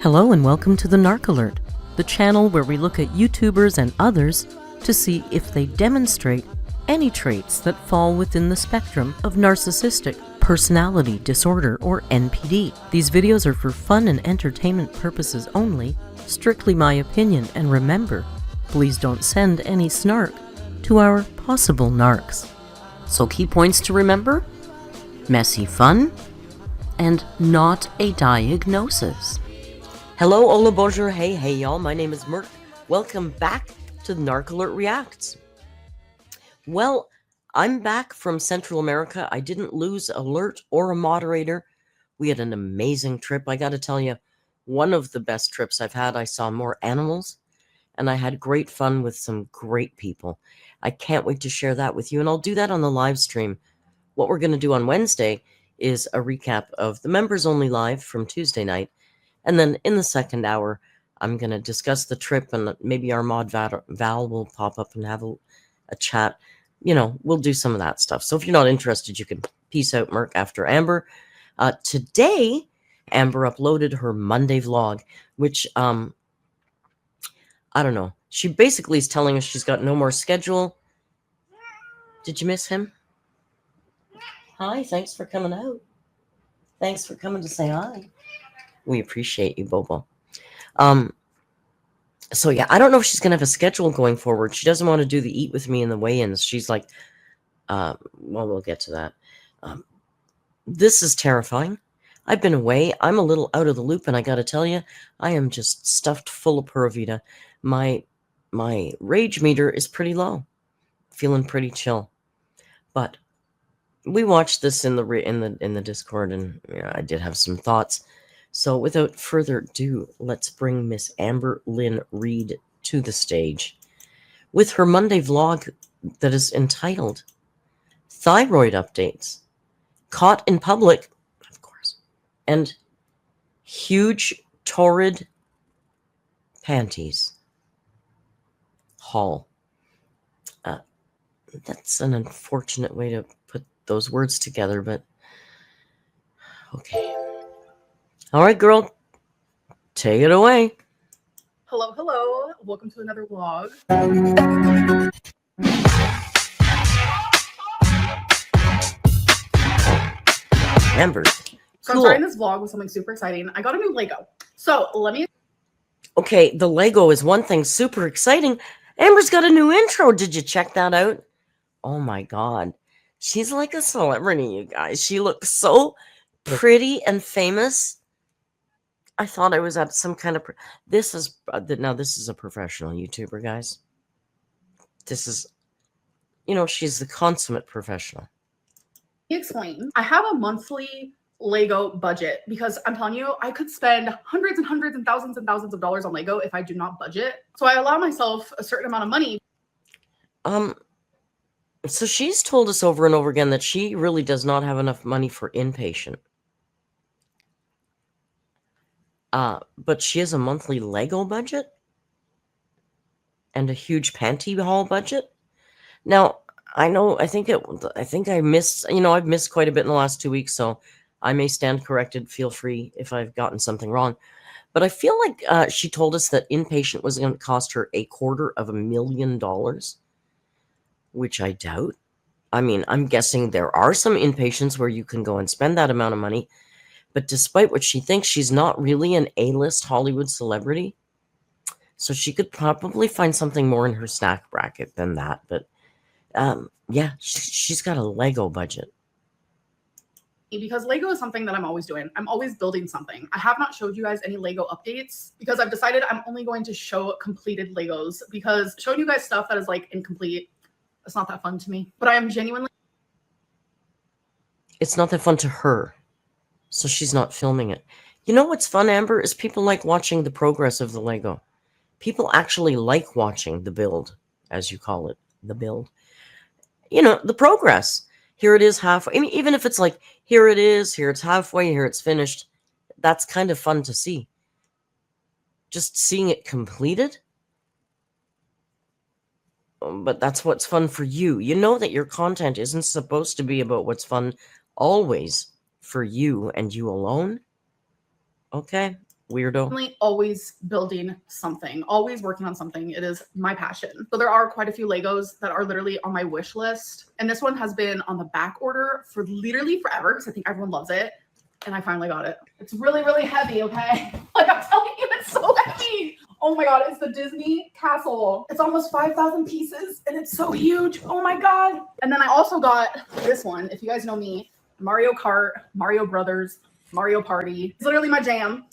Hello and welcome to the Narc Alert, the channel where we look at YouTubers and others to see if they demonstrate any traits that fall within the spectrum of narcissistic personality disorder or NPD. These videos are for fun and entertainment purposes only, strictly my opinion, and remember, please don't send any snark to our possible narcs. So key points to remember: messy fun and not a diagnosis. Hello, hola, bonjour, hey y'all, my name is Merc. Welcome back to the Narc Alert Reacts. Well, I'm back from Central America. I didn't lose alert or a moderator. We had an amazing trip. I gotta tell you, one of the best trips I've had. I saw more animals, and I had great fun with some great people. I can't wait to share that with you, and I'll do that on the live stream. What we're gonna do on Wednesday is a recap of the members only live from Tuesday night. And then in the second hour, I'm going to discuss the trip, and maybe our mod Val will pop up and have a chat. You know, we'll do some of that stuff. So if you're not interested, you can peace out, Merc, after Amber. Today, Amber uploaded her Monday vlog, which, I don't know. She basically is telling us she's got no more schedule. Did you miss him? Hi, thanks for coming out. Thanks for coming to say hi. We appreciate you, Bobo. So yeah, I don't know if she's gonna have a schedule going forward. She doesn't want to do the eat with me in the weigh-ins. She's like, well, we'll get to that. This is terrifying. I've been away. I'm a little out of the loop, and I gotta tell you, I am just stuffed full of Pura Vida. My rage meter is pretty low. Feeling pretty chill. But we watched this in the Discord, and yeah, I did have some thoughts. So without further ado, let's bring Miss AMBERLYNN Reid to the stage with her Monday vlog that is entitled Thyroid Updates, Caught in Public, of course, and Huge Torrid Panties Haul. That's an unfortunate way to put those words together, but okay. All right, girl, take it away. Hello. Welcome to another vlog. Amber. So I'm starting this vlog with something super exciting. I got a new Lego. So let me... Okay, the Lego is one thing super exciting. Amber's got a new intro. Did you check that out? Oh my God. She's like a celebrity, you guys. She looks so pretty and famous. I thought I was at some kind of... This is a professional YouTuber, guys. This is, she's the consummate professional. Explain. I have a monthly Lego budget because I'm telling you, I could spend hundreds and hundreds and thousands of dollars on Lego if I do not budget. So I allow myself a certain amount of money. So she's told us over and over again that she really does not have enough money for inpatient. But she has a monthly Lego budget and a huge panty haul budget. Now, I think I missed, I've missed quite a bit in the last 2 weeks, so I may stand corrected. Feel free if I've gotten something wrong. But I feel like she told us that inpatient was going to cost her $250,000, which I doubt. I mean, I'm guessing there are some inpatients where you can go and spend that amount of money. But despite what she thinks, she's not really an A-list Hollywood celebrity. So she could probably find something more in her snack bracket than that. But yeah, she's got a Lego budget. Because Lego is something that I'm always doing. I'm always building something. I have not showed you guys any Lego updates because I've decided I'm only going to show completed Legos, because showing you guys stuff that is like incomplete, it's not that fun to me. But I am genuinely... It's not that fun to her. So she's not filming it. You know what's fun, Amber, is people like watching the progress of the Lego. People actually like watching the build, as you call it, the build. The progress. Here it is halfway. I mean, even if it's like, here it is, here it's halfway, here it's finished. That's kind of fun to see. Just seeing it completed. But that's what's fun for you. You know that your content isn't supposed to be about what's fun always for you and you alone. Okay? weirdo. Definitely always building something, always working on something. It is my passion. So there are quite a few Legos that are literally on my wish list. And this one has been on the back order for literally forever because I think everyone loves it. And I finally got it. It's really, really heavy, okay? Like I'm telling you, it's so heavy. Oh my God, it's the Disney castle. It's almost 5,000 pieces and it's so huge. Oh my God. And then I also got this one. If you guys know me, Mario Kart, Mario Brothers, Mario Party. It's literally my jam.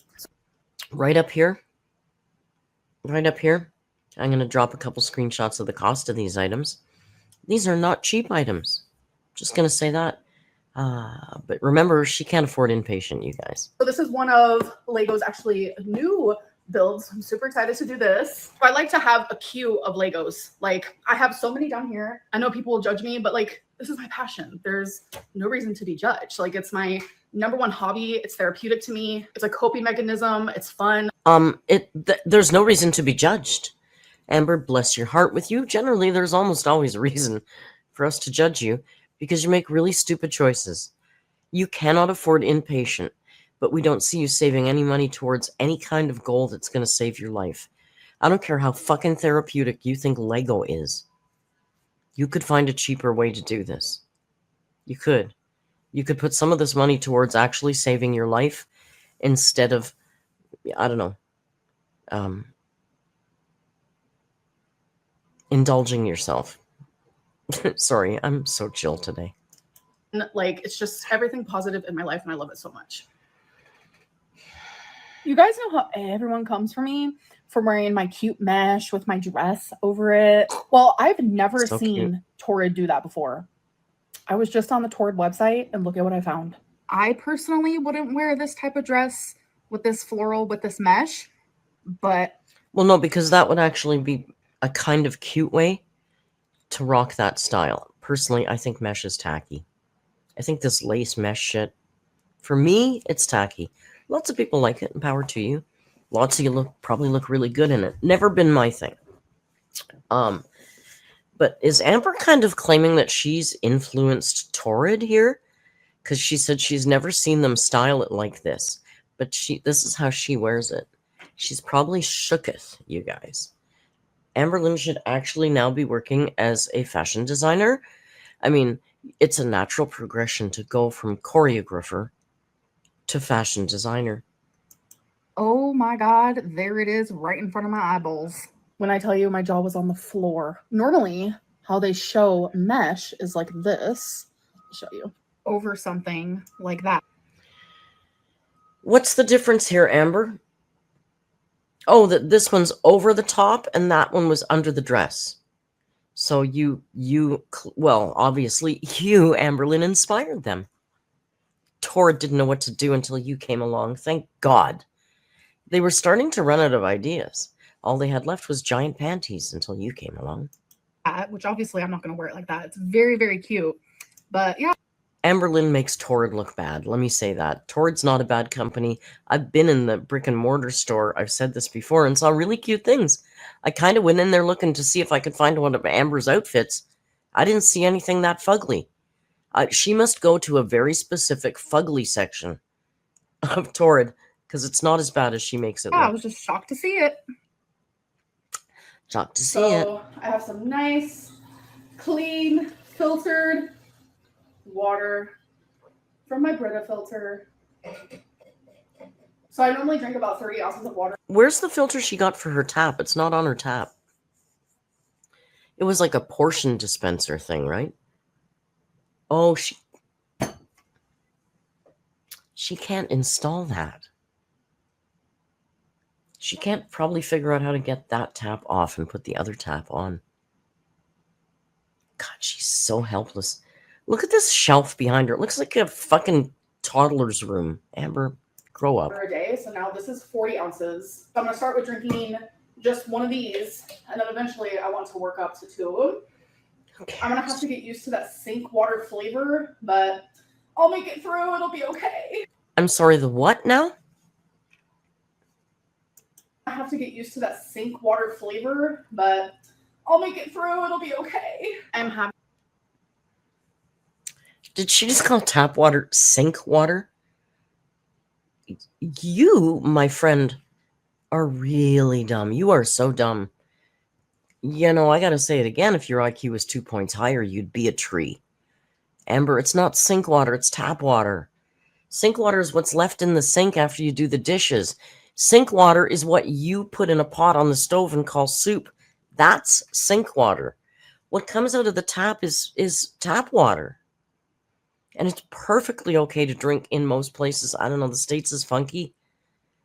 Right up here. Right up here. I'm going to drop a couple screenshots of the cost of these items. These are not cheap items. Just going to say that. But remember, she can't afford inpatient, you guys. So this is one of Lego's actually new builds. I'm super excited to do this. I like to have a queue of Legos. Like I have so many down here. I know people will judge me, but like this is my passion. There's no reason to be judged. Like it's my number one hobby. It's therapeutic to me. It's a coping mechanism. It's fun. There's no reason to be judged. Amber, bless your heart with you. Generally, there's almost always a reason for us to judge you because you make really stupid choices. You cannot afford inpatient, but we don't see you saving any money towards any kind of goal that's going to save your life. I don't care how fucking therapeutic you think Lego is. You could find a cheaper way to do this. You could. You could put some of this money towards actually saving your life instead of, I don't know, indulging yourself. Sorry, I'm so chill today. Like it's just everything positive in my life and I love it so much. You guys know how everyone comes for me for wearing my cute mesh with my dress over it. Well, I've never seen Torrid do that before. I was just on the Torrid website and look at what I found. I personally wouldn't wear this type of dress with this floral, with this mesh, but... Well, no, because that would actually be a kind of cute way to rock that style. Personally, I think mesh is tacky. I think this lace mesh shit, for me, it's tacky. Lots of people like it, and power to you. Lots of you probably look really good in it. Never been my thing. But is Amber kind of claiming that she's influenced Torrid here? Because she said she's never seen them style it like this. But this is how she wears it. She's probably shooketh, you guys. AMBERLYNN should actually now be working as a fashion designer. I mean, it's a natural progression to go from choreographer to fashion designer. Oh my God, there it is right in front of my eyeballs. When I tell you my jaw was on the floor. Normally, how they show mesh is like this. I'll show you. Over something like that. What's the difference here, Amber? Oh, this one's over the top and that one was under the dress. So well, obviously you, AMBERLYNN, inspired them. Torrid didn't know what to do until you came along. Thank God. They were starting to run out of ideas. All they had left was giant panties until you came along. Which obviously I'm not going to wear it like that. It's very, very cute. But yeah. AMBERLYNN makes Torrid look bad. Let me say that. Torrid's not a bad company. I've been in the brick and mortar store. I've said this before and saw really cute things. I kind of went in there looking to see if I could find one of Amber's outfits. I didn't see anything that fugly. She must go to a very specific fugly section of Torrid because it's not as bad as she makes it look. I was just shocked to see it. Shocked to see it. I have some nice, clean, filtered water from my Brita filter. So I normally drink about 30 ounces of water. Where's the filter she got for her tap? It's not on her tap. It was like a portion dispenser thing, right? Oh, she can't install that. She can't probably figure out how to get that tap off and put the other tap on. God, she's so helpless. Look at this shelf behind her. It looks like a fucking toddler's room. Amber, grow up. A day, so now this is 40 ounces. So I'm going to start with drinking just one of these, and then eventually I want to work up to 2 of them. Okay. I'm going to have to get used to that sink water flavor, but I'll make it through. It'll be okay. I'm sorry, the what now? I have to get used to that sink water flavor, but I'll make it through. It'll be okay. I'm happy. Did she just call tap water sink water? You, my friend, are really dumb. You are so dumb. You know, I gotta say it again. If your IQ was 2 points higher, you'd be a tree. Amber, it's not sink water, it's tap water. Sink water is what's left in the sink after you do the dishes. Sink water is what you put in a pot on the stove and call soup. That's sink water. What comes out of the tap is tap water. And it's perfectly okay to drink in most places. I don't know, the States is funky.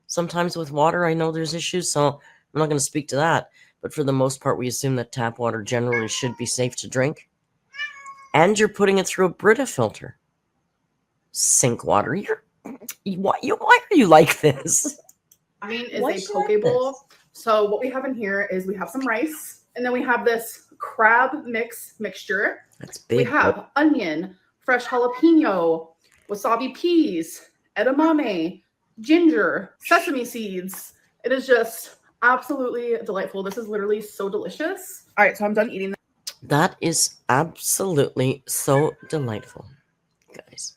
Sometimes with water, I know there's issues, so I'm not going to speak to that. But for the most part, we assume that tap water generally should be safe to drink. And you're putting it through a Brita filter. Sink water. Why are you like this? Mine is a poke bowl. So what we have in here is we have some rice, and then we have this crab mixture. That's big. We have onion, fresh jalapeno, wasabi peas, edamame, ginger, sesame seeds. It is just absolutely delightful. This is literally so delicious. All right, so I'm done eating. That is absolutely so delightful, guys.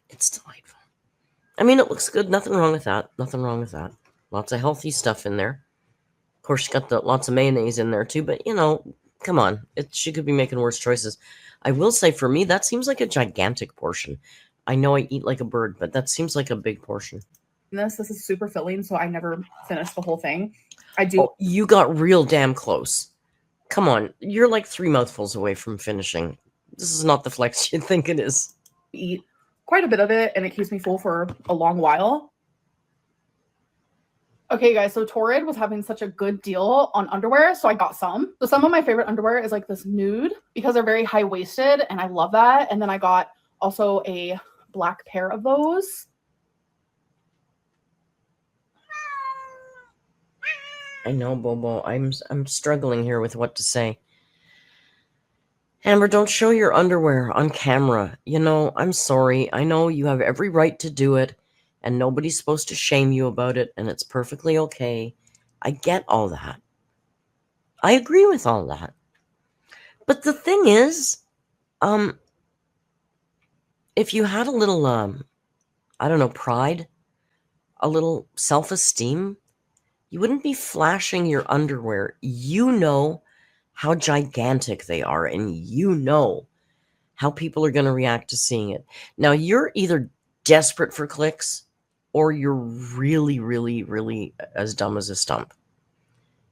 It's delightful. I mean, it looks good. Nothing wrong with that. Nothing wrong with that. Lots of healthy stuff in there. Of course, you got lots of mayonnaise in there too, but you know, come on. She could be making worse choices. I will say for me, that seems like a gigantic portion. I know I eat like a bird, but that seems like a big portion. This is super filling, so I never finished the whole thing. I do. Oh, you got real damn close. Come on. You're like 3 mouthfuls away from finishing. This is not the flex you think it is. Eat quite a bit of it, and it keeps me full for a long while. Okay, guys, so Torrid was having such a good deal on underwear, so I got some. So some of my favorite underwear is like this nude because they're very high-waisted, and I love that. And then I got also a black pair of those. I know, Bobo. I'm struggling here with what to say. Amber, don't show your underwear on camera. You know, I'm sorry. I know you have every right to do it, and nobody's supposed to shame you about it, and it's perfectly okay. I get all that. I agree with all that. But the thing is, if you had a little, I don't know, pride, a little self-esteem, you wouldn't be flashing your underwear. You know how gigantic they are, and you know how people are going to react to seeing it. Now, you're either desperate for clicks or you're really, really, really as dumb as a stump.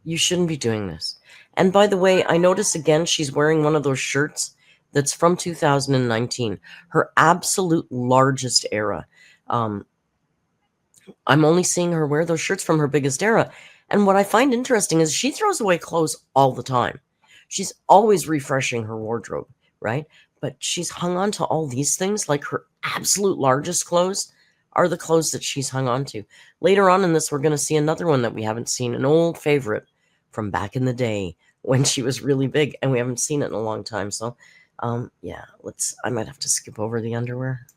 You shouldn't be doing this. And by the way, I notice again she's wearing one of those shirts that's from 2019, her absolute largest era. I'm only seeing her wear those shirts from her biggest era. And what I find interesting is she throws away clothes all the time. She's always refreshing her wardrobe, right? But she's hung on to all these things, like her absolute largest clothes are the clothes that she's hung on to. Later on in this, we're going to see another one that we haven't seen, an old favorite from back in the day when she was really big, and we haven't seen it in a long time. So, yeah, I might have to skip over the underwear.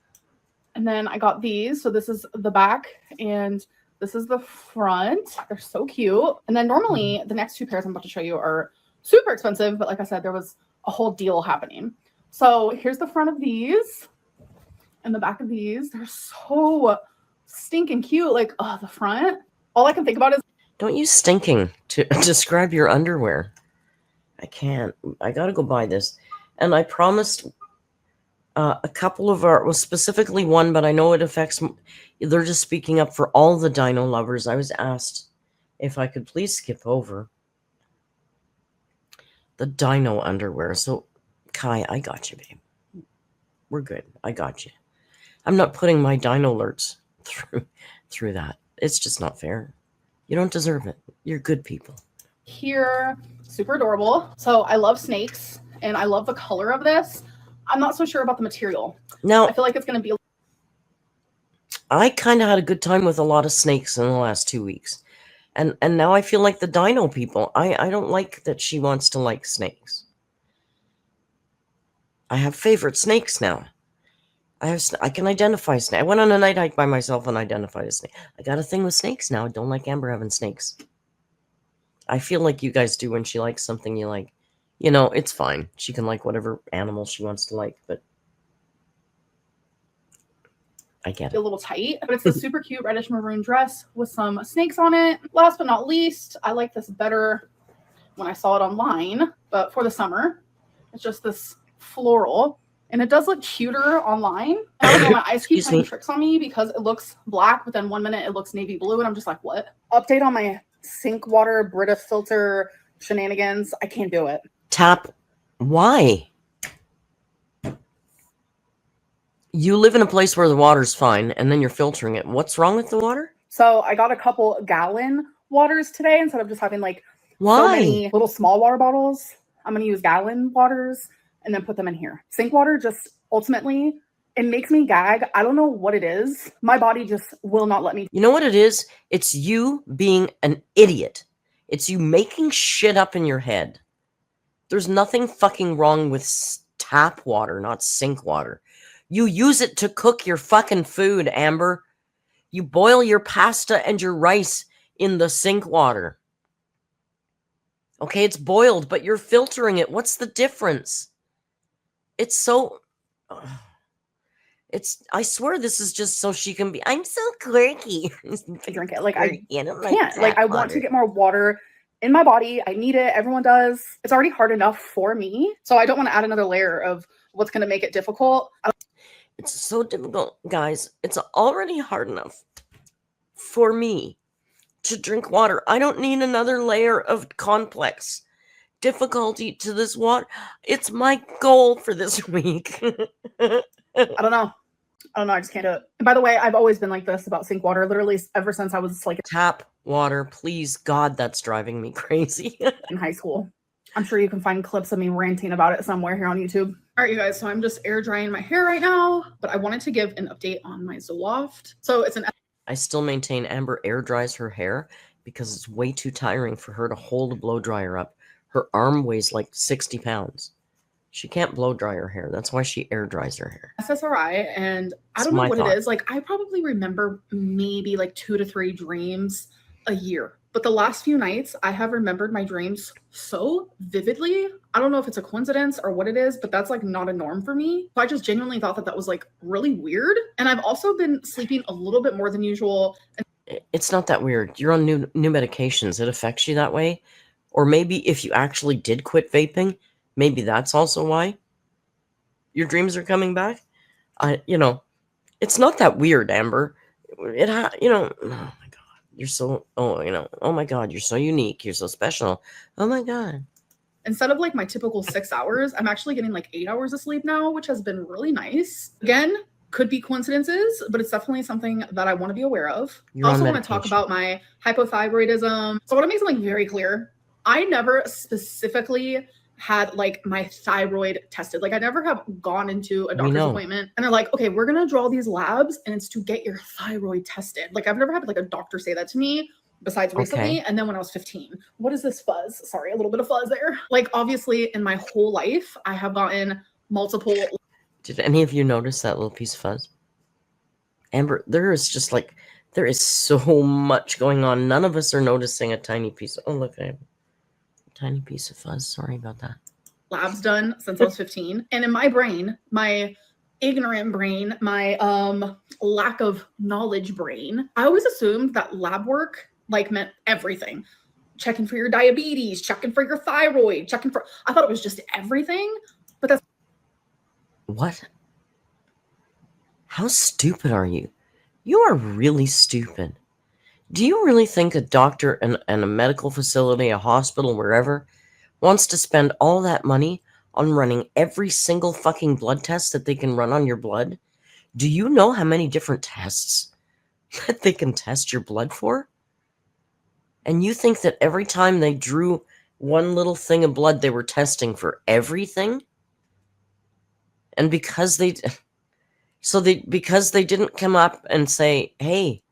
And then I got these. So this is the back, and this is the front. They're so cute. And then normally the next 2 pairs I'm about to show you are super expensive, but like I said, there was a whole deal happening. So here's the front of these and the back of these. They're so stinking cute. Like, oh, the front. All I can think about is, don't use stinking to describe your underwear. I can't. I gotta go buy this. And I promised a couple of well, specifically one, but I know it affects, they're just speaking up for all the dino lovers. I was asked if I could please skip over the dino underwear. So, Kai, I got you, babe. We're good. I got you. I'm not putting my dino alerts through that. It's just not fair. You don't deserve it. You're good people. Here, super adorable. So I love snakes, and I love the color of this. I'm not so sure about the material. Now, I feel like it's going to be. I kind of had a good time with a lot of snakes in the last 2 weeks. And now I feel like the dino people. I don't like that she wants to like snakes. I have favorite snakes now. I can identify snakes. I went on a night hike by myself and identified a snake. I got a thing with snakes now. I don't like Amber having snakes. I feel like you guys do when she likes something you like. You know, it's fine. She can like whatever animal she wants to like, but I get a it. little tight, but it's a super cute reddish maroon dress with some snakes on it. Last but not least, I like this better when I saw it online, but for the summer, it's just this floral. And it does look cuter online. I don't know, my eyes keep playing tricks on me because it looks black, but then 1 minute it looks navy blue, and I'm just like, what? Update on my sink water Brita filter shenanigans. I can't do it. Tap. Why? You live in a place where the water's fine, and then you're filtering it. What's wrong with the water? So I got a couple gallon waters today instead of just having like Why? so many little small water bottles. I'm going to use gallon waters and then put them in here. Sink water just ultimately, it makes me gag. I don't know what it is. My body just will not let me. You know what it is? It's you being an idiot. It's you making shit up in your head. There's nothing fucking wrong with tap water, not sink water. You use it to cook your fucking food, Amber. You boil your pasta and your rice in the sink water. Okay, it's boiled, but you're filtering it. What's the difference? It's so... I swear this is just so she can be... I'm so quirky. I drink it. Like, I can't. Like, I want to get more water in my body. I need it. Everyone does. It's already hard enough for me. So I don't want to add another layer of what's going to make it difficult. It's so difficult, guys. It's already hard enough for me to drink water. I don't need another layer of complex difficulty to this water. It's my goal for this week. I don't know. I just can't do it. And by the way, I've always been like this about sink water, literally ever since I was like tap water, please. God, that's driving me crazy. in high school. I'm sure you can find clips of me ranting about it somewhere here on YouTube. All right, you guys, so I'm just air drying my hair right now, but I wanted to give an update on my Zoloft. So it's an... I still maintain Amber air dries her hair because it's way too tiring for her to hold a blow dryer up. Her arm weighs like 60 pounds. She can't blow dry her hair. That's why she air dries her hair. SSRI, and I don't know what it is. Like, I probably remember maybe like 2 to 3 dreams a year. But the last few nights, I have remembered my dreams so vividly. I don't know if it's a coincidence or what it is, but that's like not a norm for me. So I just genuinely thought that was like really weird. And I've also been sleeping a little bit more than usual. It's not that weird. You're on new medications. It affects you that way. Or maybe if you actually did quit vaping, maybe that's also why your dreams are coming back. It's not that weird, Amber. Oh my God. You're so, oh my God, you're so unique. You're so special. Oh my God. Instead of like my typical 6 hours, I'm actually getting like 8 hours of sleep now, which has been really nice. Again, could be coincidences, but it's definitely something that I want to be aware of. I also want to talk about my hypothyroidism. So what I'm making like very clear, I never specifically had like my thyroid tested. Like I never have gone into a doctor's appointment and they're like, okay, we're going to draw these labs and it's to get your thyroid tested. Like I've never had like a doctor say that to me besides recently. And then when I was 15, what is this fuzz? Sorry, a little bit of fuzz there. Like obviously in my whole life, I have gotten multiple. Did any of you notice that little piece of fuzz? Amber, there is so much going on. None of us are noticing a tiny piece. Oh, look, I have a tiny piece of fuzz. Sorry about that. Labs done since I was 15. And in my brain, my ignorant brain, my lack of knowledge brain, I always assumed that lab work like meant everything. Checking for your diabetes, checking for your thyroid, I thought it was just everything, but that's... What? How stupid are you? You are really stupid. Do you really think a doctor and a medical facility, a hospital, wherever, wants to spend all that money on running every single fucking blood test that they can run on your blood? Do you know how many different tests that they can test your blood for? And you think that every time they drew one little thing of blood, they were testing for everything? And because they didn't come up and say, hey,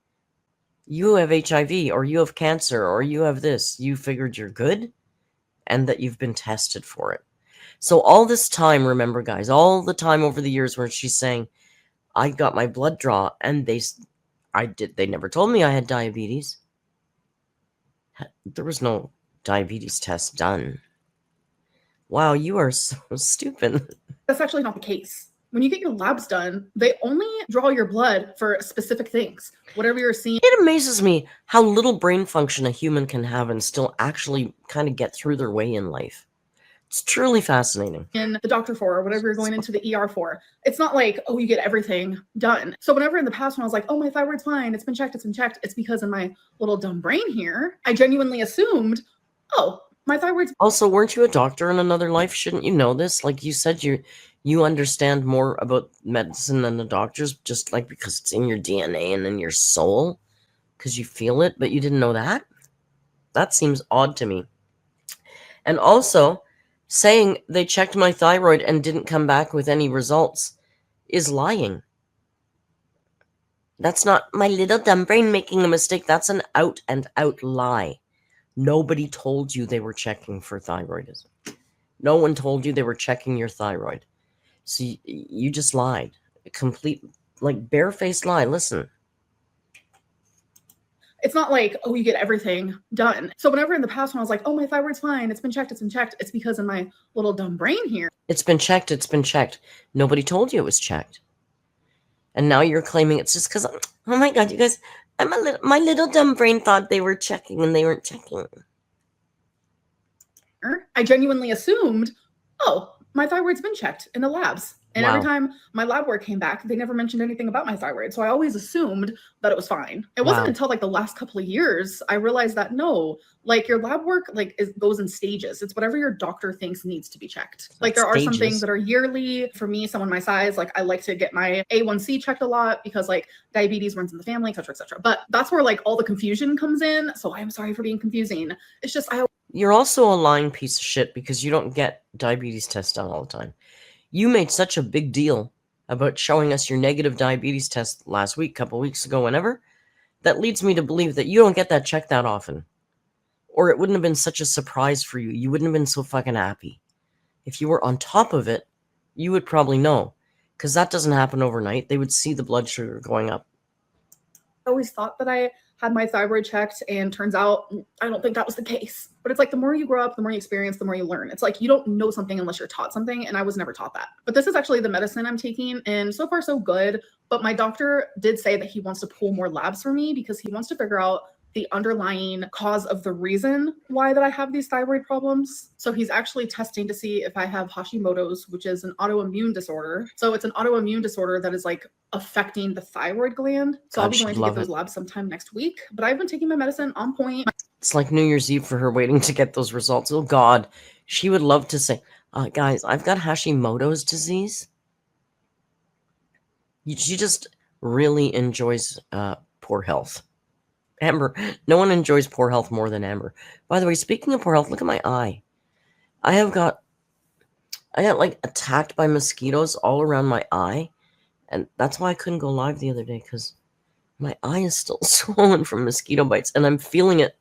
you have HIV or you have cancer or you have this, you figured you're good and that you've been tested for it. So all this time, remember guys, all the time over the years where she's saying, I got my blood draw and they never told me I had diabetes. There was no diabetes test done. Wow, you are so stupid. That's actually not the case. when you get your labs done, they only draw your blood for specific things. Whatever you're seeing It amazes me how little brain function a human can have and still actually kind of get through their way in life. It's truly fascinating. in the doctor for, or whatever you're going into the ER for. It's not like, oh, you get everything done. So whenever in the past when I was like, oh, my thyroid's fine, it's been checked, it's because in my little dumb brain here, I genuinely assumed, oh, my thyroid's Also, weren't you a doctor in another life? Shouldn't you know this? Like you said, you understand more about medicine than the doctors, just like because it's in your DNA and in your soul, because you feel it, but you didn't know that? That seems odd to me. And also, saying they checked my thyroid and didn't come back with any results is lying. That's not my little dumb brain making a mistake. That's an out and out lie. Nobody told you they were checking for thyroidism. No one told you they were checking your thyroid. So you just lied. A complete, like, barefaced lie. Listen. it's not like, oh, you get everything done. So whenever in the past when I was like, oh, my thyroid's fine, it's been checked, it's because in my little dumb brain here. It's been checked. Nobody told you it was checked. And now you're claiming it's just because, oh my God, you guys, my little dumb brain thought they were checking and they weren't checking. I genuinely assumed, oh, my thyroid's been checked in the labs. And Wow. every time my lab work came back, they never mentioned anything about my thyroid. So I always assumed that it was fine. It wasn't Wow. until like the last couple of years I realized that no, like your lab work goes in stages. It's whatever your doctor thinks needs to be checked. Like there are some things that are yearly. For me, someone my size, like I like to get my A1C checked a lot because like diabetes runs in the family, et cetera, et cetera. But that's where like all the confusion comes in. So I'm sorry for being confusing. It's just You're also a lying piece of shit because you don't get diabetes tests done all the time. You made such a big deal about showing us your negative diabetes test last week, couple weeks ago, whenever. That leads me to believe that you don't get that checked that often. Or it wouldn't have been such a surprise for you. You wouldn't have been so fucking happy. If you were on top of it, you would probably know. Because that doesn't happen overnight. They would see the blood sugar going up. I always thought that I had my thyroid checked, and turns out I don't think that was the case. But it's like the more you grow up, the more you experience, the more you learn. It's like you don't know something unless you're taught something, and I was never taught that. But this is actually the medicine I'm taking, and so far so good. But my doctor did say that he wants to pull more labs for me because he wants to figure out the underlying cause of the reason why that I have these thyroid problems. So he's actually testing to see if I have Hashimoto's, which is an autoimmune disorder. So it's an autoimmune disorder that is like affecting the thyroid gland. So I'll be going to get those labs sometime next week. But I've been taking my medicine on point. It's like New Year's Eve for her waiting to get those results. Oh God, she would love to say, guys, I've got Hashimoto's disease. She just really enjoys poor health. Amber, no one enjoys poor health more than Amber. By the way, speaking of poor health, look at my eye. I got like attacked by mosquitoes all around my eye. And that's why I couldn't go live the other day, because my eye is still swollen from mosquito bites. And I'm feeling it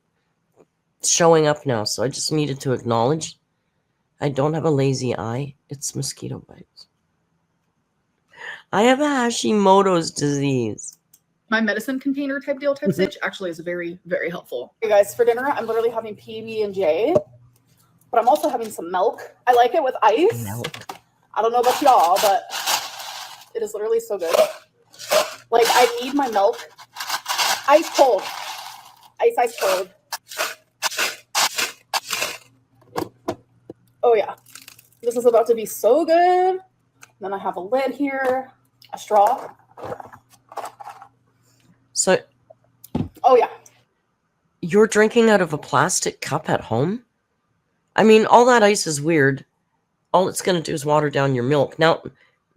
showing up now. So I just needed to acknowledge I don't have a lazy eye. It's mosquito bites. I have a Hashimoto's disease. My medicine container type stitch actually is very, very helpful. Hey guys, for dinner, I'm literally having PB&J, but I'm also having some milk. I like it with ice. Milk. I don't know about y'all, but it is literally so good. Like I need my milk ice cold. Ice cold. Oh yeah. This is about to be so good. Then I have a lid here, a straw. So, oh yeah. You're drinking out of a plastic cup at home? I mean, all that ice is weird. All it's going to do is water down your milk. Now,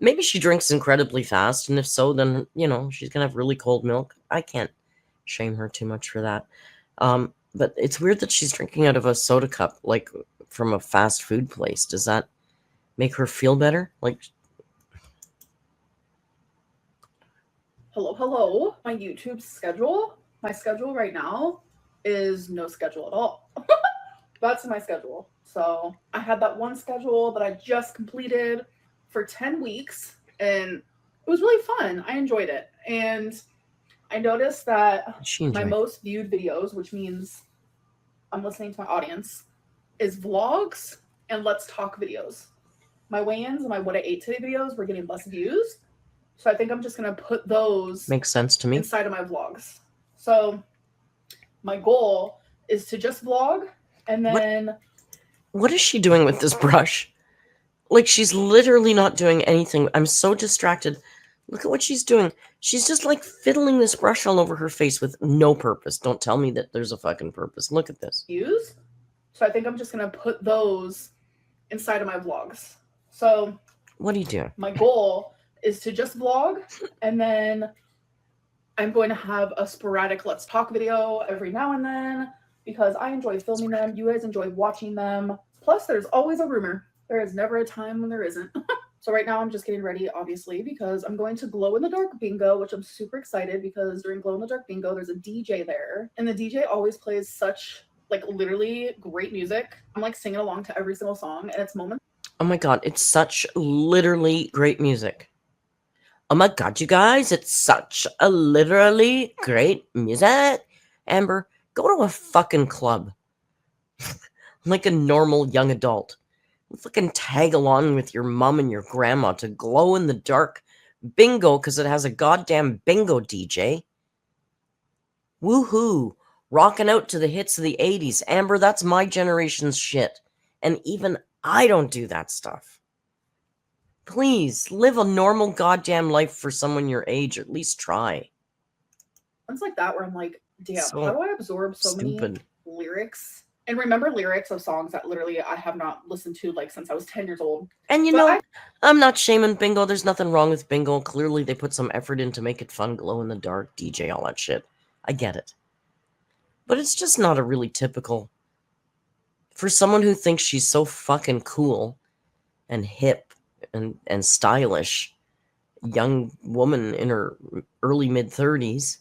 maybe she drinks incredibly fast, and if so, then, she's going to have really cold milk. I can't shame her too much for that. But it's weird that she's drinking out of a soda cup, like from a fast food place. Does that make her feel better? Like, hello. My YouTube schedule. My schedule right now is no schedule at all. That's my schedule. So I had that one schedule that I just completed for 10 weeks, and it was really fun. I enjoyed it. And I noticed that my most viewed videos, which means I'm listening to my audience, is vlogs and let's talk videos. my weigh-ins and my what I ate today videos were getting less views. So I think I'm just going to put those Makes sense to me. inside of my vlogs. So my goal is to just vlog and then... What is she doing with this brush? Like, she's literally not doing anything. I'm so distracted. Look at what she's doing. She's just like fiddling this brush all over her face with no purpose. Don't tell me that there's a fucking purpose. Look at this. Views. So I think I'm just going to put those inside of my vlogs. So What are you doing? my goal is to just vlog, and then I'm going to have a sporadic Let's Talk video every now and then because I enjoy filming them. You guys enjoy watching them. Plus, there's always a rumor. There is never a time when there isn't. So right now I'm just getting ready, obviously, because I'm going to glow in the dark bingo, which I'm super excited because during glow in the dark bingo, there's a DJ there. And the DJ always plays such, like, literally great music. I'm like singing along to every single song, and it's moments. Oh my god, it's such literally great music. Oh my god, you guys, it's such a literally great music. Amber, go to a fucking club. Like a normal young adult. Fucking tag along with your mom and your grandma to glow in the dark bingo because it has a goddamn bingo DJ. Woohoo. Rocking out to the hits of the 80s. Amber, that's my generation's shit. And even I don't do that stuff. Please, live a normal goddamn life for someone your age. At least try. It's like that where I'm like, damn, So how do I absorb so many stupid. lyrics? And remember lyrics of songs that literally I have not listened to like since I was 10 years old. And you But know, I'm not shaming bingo. There's nothing wrong with bingo. Clearly, they put some effort in to make it fun, glow in the dark, DJ, all that shit. I get it. But it's just not a really typical... For someone who thinks she's so fucking cool and hip and stylish, young woman in her early mid-30s,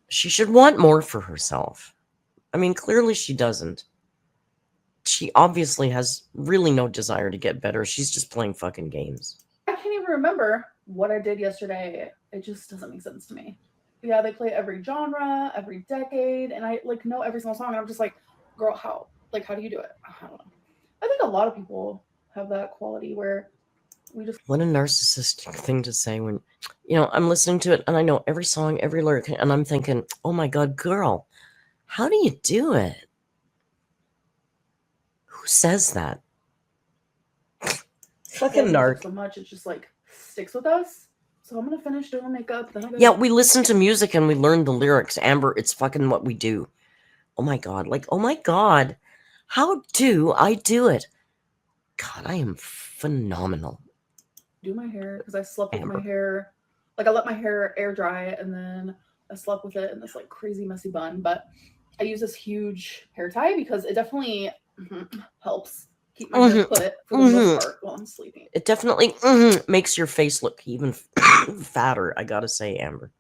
she should want more for herself. I mean, clearly she doesn't. She obviously has really no desire to get better. She's just playing fucking games. I can't even remember what I did yesterday. It just doesn't make sense to me. Yeah, they play every genre, every decade, and I like know every single song, and I'm just like, girl, how? Like, how do you do it? I don't know. I think a lot of people have that quality where we just... What a narcissistic thing to say when, you know, I'm listening to it and I know every song, every lyric, and I'm thinking, oh my god, girl, how do you do it? Who says that? Fucking narc. So much, it just like sticks with us. So I'm gonna finish doing makeup. Then Yeah, we listen to music and we learn the lyrics. Amber, it's fucking what we do. Oh my god, like, oh my god, how do I do it? God, I am phenomenal. Do my hair because I slept with Amber. my hair. Like I let my hair air dry and then I slept with it in this like crazy messy bun. But I use this huge hair tie because it definitely helps keep my hair put for the most part while I'm sleeping. It definitely makes your face look even fatter, I gotta say, Amber.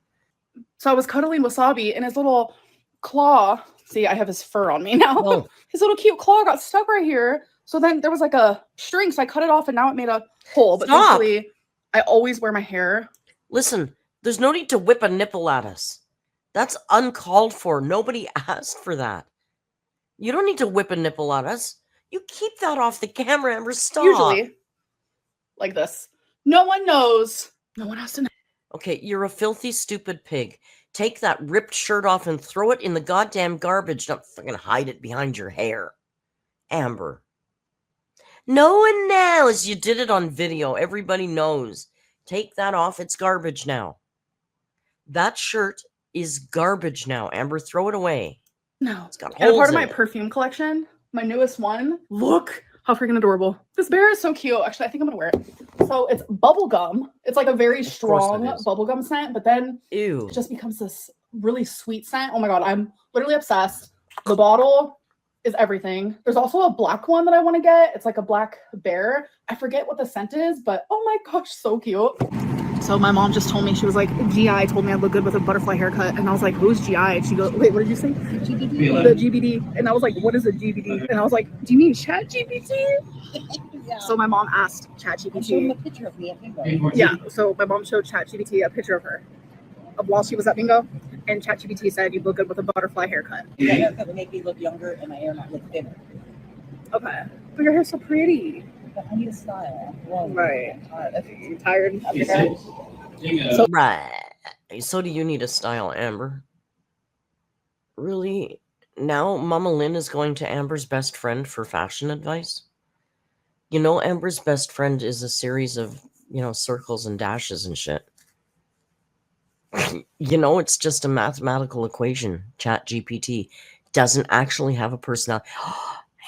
So I was cuddling Wasabi and his little claw. See, I have his fur on me now. Oh. His little cute claw got stuck right here. So then there was like a string, so I cut it off and now it made a hole. But Stop. thankfully, I always wear my hair. Listen, there's no need to whip a nipple at us. That's uncalled for. Nobody asked for that. You don't need to whip a nipple at us. You keep that off the camera, Amber. Stop. Usually, like this. No one knows. No one has to know. Okay, you're a filthy, stupid pig. Take that ripped shirt off and throw it in the goddamn garbage. Don't fucking hide it behind your hair. Amber. No one knows you did it on video. Everybody knows. Take that off. It's garbage now. That shirt is garbage now. Amber, throw it away. No. It's got And a holes part of in my it. perfume collection, my newest one. Look how freaking adorable. This bear is so cute. Actually, I think I'm gonna wear it. So it's bubblegum. It's like a very strong it is. bubblegum scent, but then Ew. it just becomes this really sweet scent. Oh my god, I'm literally obsessed. The bottle is everything. There's also a black one that I want to get. It's like a black bear. I forget what the scent is, but oh my gosh, so cute. So my mom just told me, she was like, GI told me I'd look good with a butterfly haircut. And I was like, who's GI? And she goes, wait, what did you say? GBD. The GBD. And I was like, what is a GBD? And I was like, do you mean Chat GPT? Yeah. So my mom asked Chat I showed him GPT. a picture of me at bingo. Yeah, so my mom showed Chat GPT a picture of her of while she was at bingo. And Chat GPT said you'd look good with a butterfly haircut. My haircut would make me look younger and my hair not look thinner. Okay. But your hair's so pretty. But I need a style. Well, Right. I think you're tired of your hair. So Right. So do you need a style, Amber? Really? Now Mama Lynn is going to Amber's best friend for fashion advice? You know, Amber's best friend is a series of, circles and dashes and shit. It's just a mathematical equation. Chat GPT doesn't actually have a personality.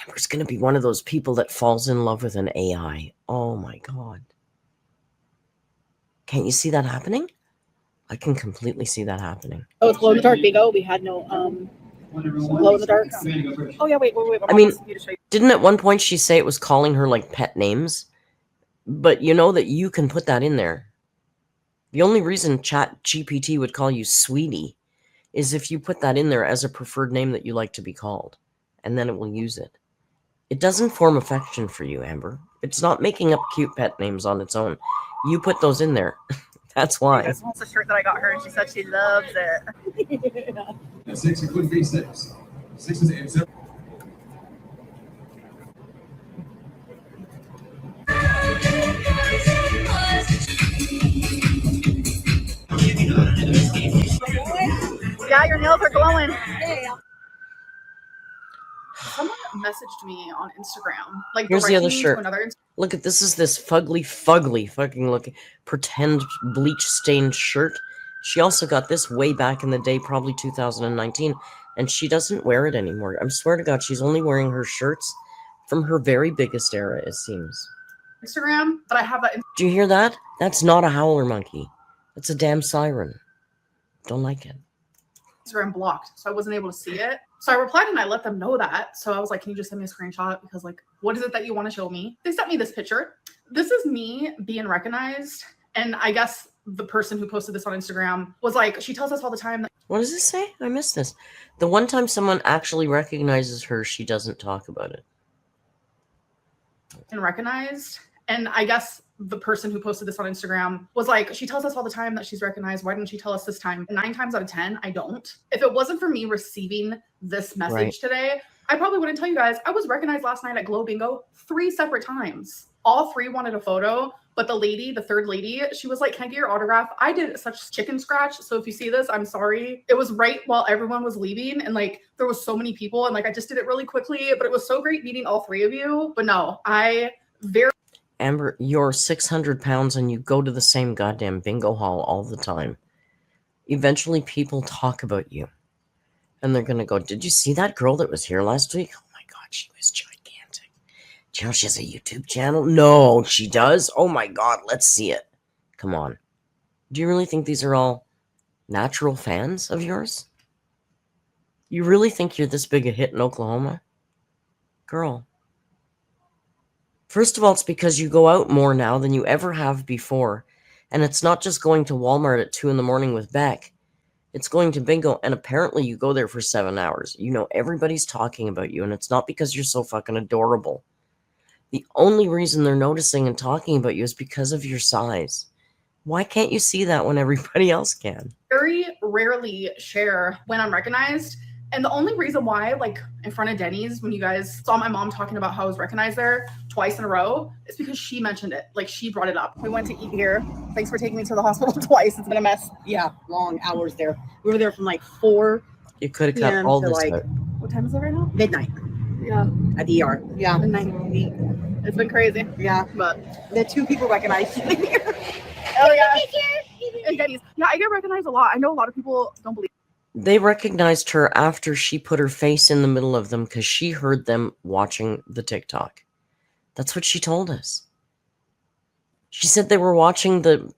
Amber's going to be one of those people that falls in love with an AI. Oh my God. Can't you see that happening? I can completely see that happening. oh, it's glow in the dark bingo. We had no glow in the dark. Oh yeah, wait. I mean, didn't at one point she say it was calling her like pet names? But you know that you can put that in there. The only reason Chat GPT would call you sweetie is if you put that in there as a preferred name that you like to be called, and then it will use it. It doesn't form affection for you, Amber. It's not making up cute pet names on its own. You put those in there. That's why. That's the shirt that I got her, and she said she loves it. Yeah, 6, it could be 6. 6 is 8. 0. Yeah, your nails are glowing. Someone messaged me on Instagram, like Here's the other directing me to shirt. another Look at this. Is this fugly fucking looking pretend bleach stained shirt? She also got this way back in the day, probably 2019, and she doesn't wear it anymore. I swear to God, she's only wearing her shirts from her very biggest era, it seems. Instagram, but I have that Do you hear that? That's not a howler monkey. That's a damn siren. Don't like it. Instagram blocked, so I wasn't able to see it. So I replied and I let them know that. So I was like, can you just send me a screenshot? Because like, what is it that you want to show me? They sent me this picture. This is me being recognized. And I guess the person who posted this on Instagram was like, she tells us all the time that. What does it say? I missed this. The one time someone actually recognizes her, she doesn't talk about it. And recognized. And I guess the person who posted this on Instagram was like, she tells us all the time that she's recognized. Why didn't she tell us this time? 9 times out of 10, I don't. If it wasn't for me receiving this message today, I probably wouldn't tell you guys. I was recognized last night at Glow Bingo 3 separate times. All 3 wanted a photo, but the lady, the third lady, she was like, can I get your autograph? I did such chicken scratch. So if you see this, I'm sorry. It was right while everyone was leaving. And like, there was so many people. And like, I just did it really quickly, but it was so great meeting all 3 of you. But no, Amber, you're 600 pounds and you go to the same goddamn bingo hall all the time. Eventually people talk about you. And they're going to go, did you see that girl that was here last week? Oh my God, she was gigantic. Do you know she has a YouTube channel? No, she does? Oh my God, let's see it. Come on. Do you really think these are all natural fans of yours? You really think you're this big a hit in Oklahoma? Girl. First of all, it's because you go out more now than you ever have before. And it's not just going to Walmart at 2 a.m. with Beck. It's going to bingo, and apparently you go there for 7 hours. You know, everybody's talking about you, and it's not because you're so fucking adorable. The only reason they're noticing and talking about you is because of your size. Why can't you see that when everybody else can? very rarely share when I'm recognized. And the only reason why, like in front of Denny's, when you guys saw my mom talking about how I was recognized there twice in a row, is because she mentioned it. Like she brought it up. We went to eat here. Thanks for taking me to the hospital twice. It's been a mess. Yeah, long hours there. We were there from like 4 You could have cut p.m. all to this like out. What time is it right now? midnight Yeah, at the ER. Yeah, midnight. It's been crazy. yeah. But The 2 people recognized me here. oh yeah. And Denny's. Yeah, I get recognized a lot. I know a lot of people don't believe. They recognized her after she put her face in the middle of them because she heard them watching the TikTok. That's what she told us. She said they were watching the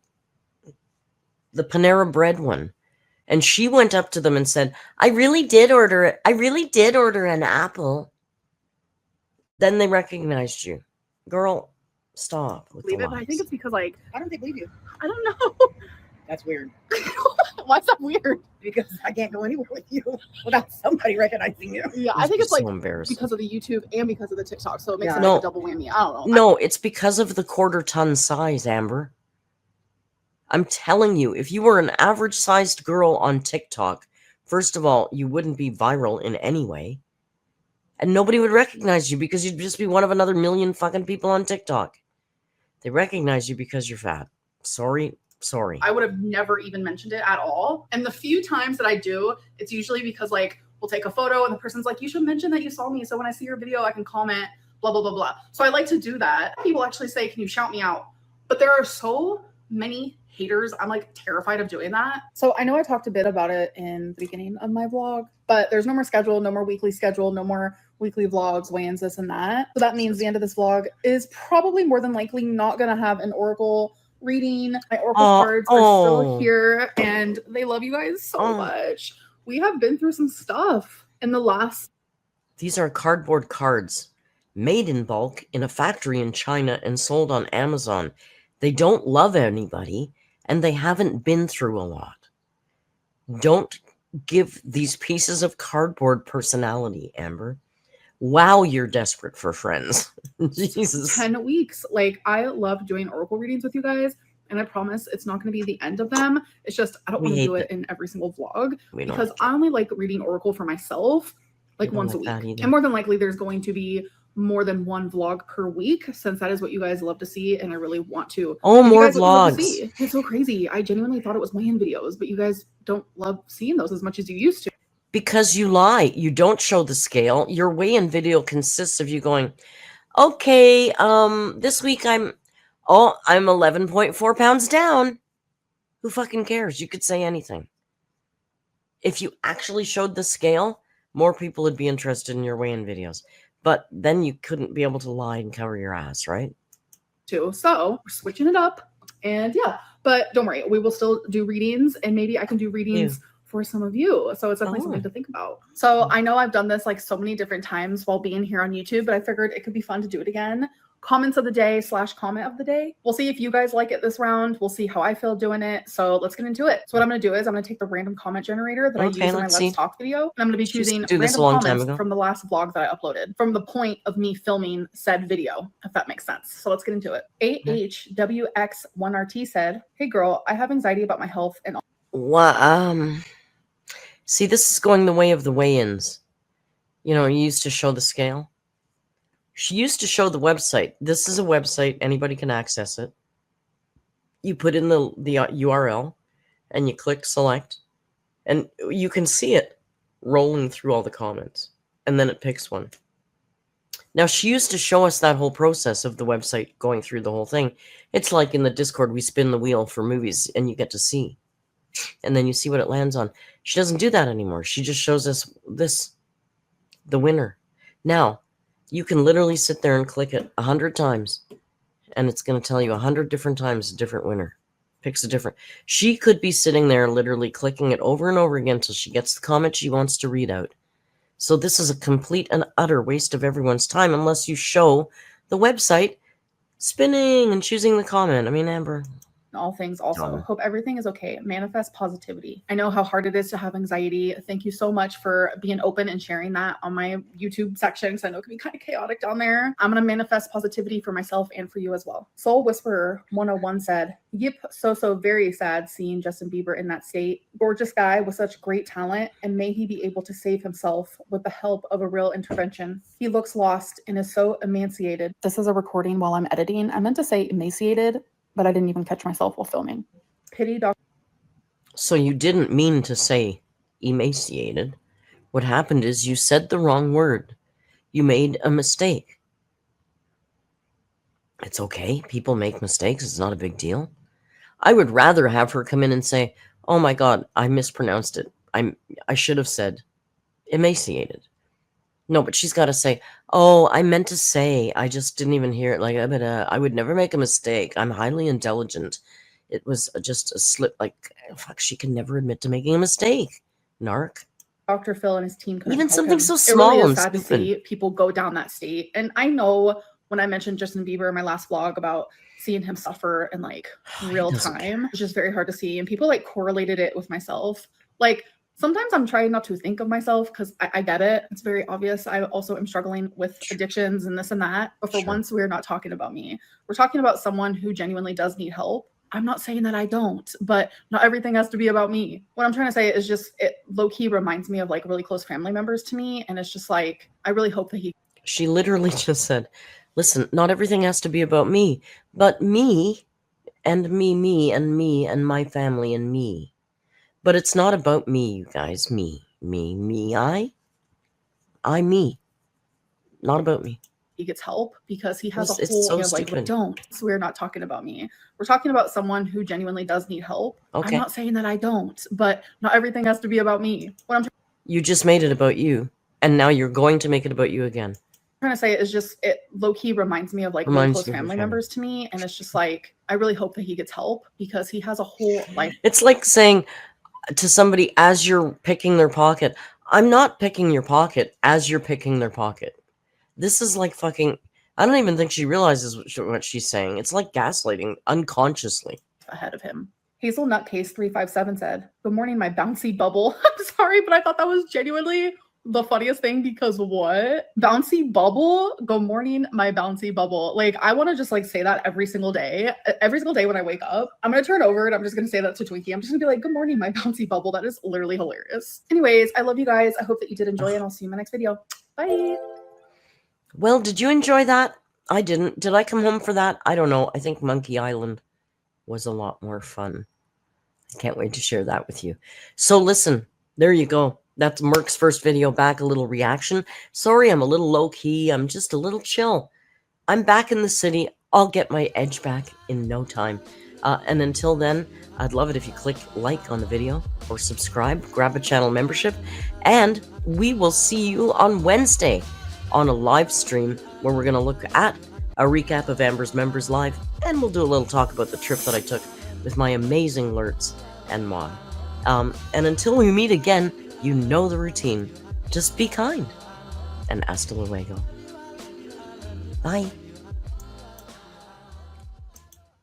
Panera Bread one. And she went up to them and said, I really did order it. I really did order an apple. Then they recognized you. Girl, stop with the Believe it, but I lies. think it's because like Why don't they believe you? I don't know. That's weird. Why is that weird? Because I can't go anywhere with you without somebody recognizing you. Yeah, I This think is it's like so embarrassing. because of the YouTube and because of the TikTok, so it makes Yeah. it No. like a double whammy. I don't know. No, it's because of the 1/4 ton size, Amber. I'm telling you, if you were an average sized girl on TikTok, first of all, you wouldn't be viral in any way. And nobody would recognize you because you'd just be one of another million fucking people on TikTok. They recognize you because you're fat. Sorry. I would have never even mentioned it at all. And the few times that I do, it's usually because like we'll take a photo and the person's like, you should mention that you saw me. So when I see your video, I can comment, blah, blah, blah, blah. So I like to do that. People actually say, can you shout me out? But there are so many haters. I'm like terrified of doing that. So I know I talked a bit about it in the beginning of my vlog, but there's no more schedule, no more weekly schedule, no more weekly vlogs, weigh-ins, this and that. So that means the end of this vlog is probably more than likely not going to have an oracle reading. My oracle cards are still here and they love you guys so much. We have been through some stuff in the last. These are cardboard cards made in bulk in a factory in China and sold on Amazon. They don't love anybody and they haven't been through a lot. Don't give these pieces of cardboard personality, Amber. Wow, you're desperate for friends. Jesus. 10 weeks. Like, I love doing oracle readings with you guys, and I promise it's not going to be the end of them. It's just I don't want to do it in every single vlog because I only like reading oracle for myself like once a week. And more than likely there's going to be more than one vlog per week since that is what you guys love to see, and I really want to. Oh, more vlogs. It's so crazy. I genuinely thought it was weigh-in videos, but you guys don't love seeing those as much as you used to. Because you lie. You don't show the scale. Your weigh-in video consists of you going, okay, this week I'm 11.4 pounds down. Who fucking cares? You could say anything. If you actually showed the scale, more people would be interested in your weigh-in videos. But then you couldn't be able to lie and cover your ass, right? So we're switching it up. And yeah, but don't worry. We will still do readings, and maybe I can do readings for some of you. So it's definitely something to think about. So I know I've done this like so many different times while being here on YouTube, but I figured it could be fun to do it again. Comments of the day / comment of the day. We'll see if you guys like it this round. We'll see how I feel doing it. So let's get into it. So what I'm going to do is I'm going to take the random comment generator that I used in my Let's Talk video. And I'm going to be choosing random comments from the last vlog that I uploaded from the point of me filming said video, if that makes sense. So let's get into it. AHWX1RT said, hey girl, I have anxiety about my health and see, this is going the way of the weigh-ins. You know, you used to show the scale. She used to show the website. This is a website. Anybody can access it. You put in the URL and you click select and you can see it rolling through all the comments. And then it picks one. Now, she used to show us that whole process of the website going through the whole thing. It's like in the Discord, we spin the wheel for movies and you get to see. And then you see what it lands on. She doesn't do that anymore. She just shows us the winner. Now, you can literally sit there and click it 100 times, and it's going to tell you 100 different times a different winner. Picks a different. She could be sitting there literally clicking it over and over again until she gets the comment she wants to read out. So this is a complete and utter waste of everyone's time unless you show the website spinning and choosing the comment. I mean, Amber. All things also. Hope everything is okay. Manifest positivity. I know how hard it is to have anxiety. Thank you so much for being open and sharing that on my YouTube section because I know it can be kind of chaotic down there. I'm going to manifest positivity for myself and for you as well. Soul Whisperer 101 said, yep, so very sad seeing Justin Bieber in that state. Gorgeous guy with such great talent, and may he be able to save himself with the help of a real intervention. He looks lost and is so emaciated. This is a recording while I'm editing. I meant to say emaciated, but I didn't even catch myself while filming. Pity Dr. So you didn't mean to say emaciated. What happened is you said the wrong word. You made a mistake. It's okay. People make mistakes. It's not a big deal. I would rather have her come in and say, oh my God, I mispronounced it. I should have said emaciated. No, but she's got to say, oh, I meant to say, I just didn't even hear it. Like, I would never make a mistake. I'm highly intelligent. It was just a slip. Like, fuck, she can never admit to making a mistake. Narc. Dr. Phil and his team couldn't even help something him. so small it really and is sad to see people go down that state. And I know when I mentioned Justin Bieber in my last vlog about seeing him suffer in like real time, it's just very hard to see. And people like correlated it with myself. Like, sometimes I'm trying not to think of myself because I get it. It's very obvious. I also am struggling with addictions and this and that. But for once, we're not talking about me. We're talking about someone who genuinely does need help. I'm not saying that I don't, but not everything has to be about me. What I'm trying to say is just it low-key reminds me of like really close family members to me. And it's just like, I really hope that he. She literally just said, listen, not everything has to be about me, but me and me and me and my family and me. But it's not about me, you guys. Me, I, me. Not about me. He gets help because he has It's a whole so of like, stupid. don't. So we're not talking about me. We're talking about someone who genuinely does need help. Okay. I'm not saying that I don't, but not everything has to be about me. What I'm You just made it about you, and now you're going to make it about you again. trying to say is just it low-key reminds me of like really Reminds close you of your family family. members to me. And it's just like, I really hope that he gets help because he has a whole life. It's like saying to somebody as you're picking their pocket, I'm not picking your pocket as you're picking their pocket. This is like fucking. I don't even think she realizes what she's saying. It's like gaslighting unconsciously. Ahead of him. Hazelnut Case 357 said, "Good morning, my bouncy bubble." I'm sorry, but I thought that was genuinely the funniest thing because what? Bouncy bubble? Good morning, my bouncy bubble. Like, I want to just like say that every single day. Every single day when I wake up, I'm going to turn over and I'm just going to say that to Twinkie. I'm just going to be like, good morning, my bouncy bubble. That is literally hilarious. Anyways, I love you guys. I hope that you did enjoy and I'll see you in my next video. Bye. Well, did you enjoy that? I didn't. Did I come home for that? I don't know. I think Monkey Island was a lot more fun. I can't wait to share that with you. So listen, there you go. That's Merc's first video back, a little reaction. Sorry, I'm a little low-key. I'm just a little chill. I'm back in the city. I'll get my edge back in no time. And until then, I'd love it if you click like on the video or subscribe, grab a channel membership, and we will see you on Wednesday on a live stream where we're going to look at a recap of Amber's Members Live, and we'll do a little talk about the trip that I took with my amazing Lurts and Maud. And until we meet again, you know the routine. Just be kind. And hasta luego. Bye.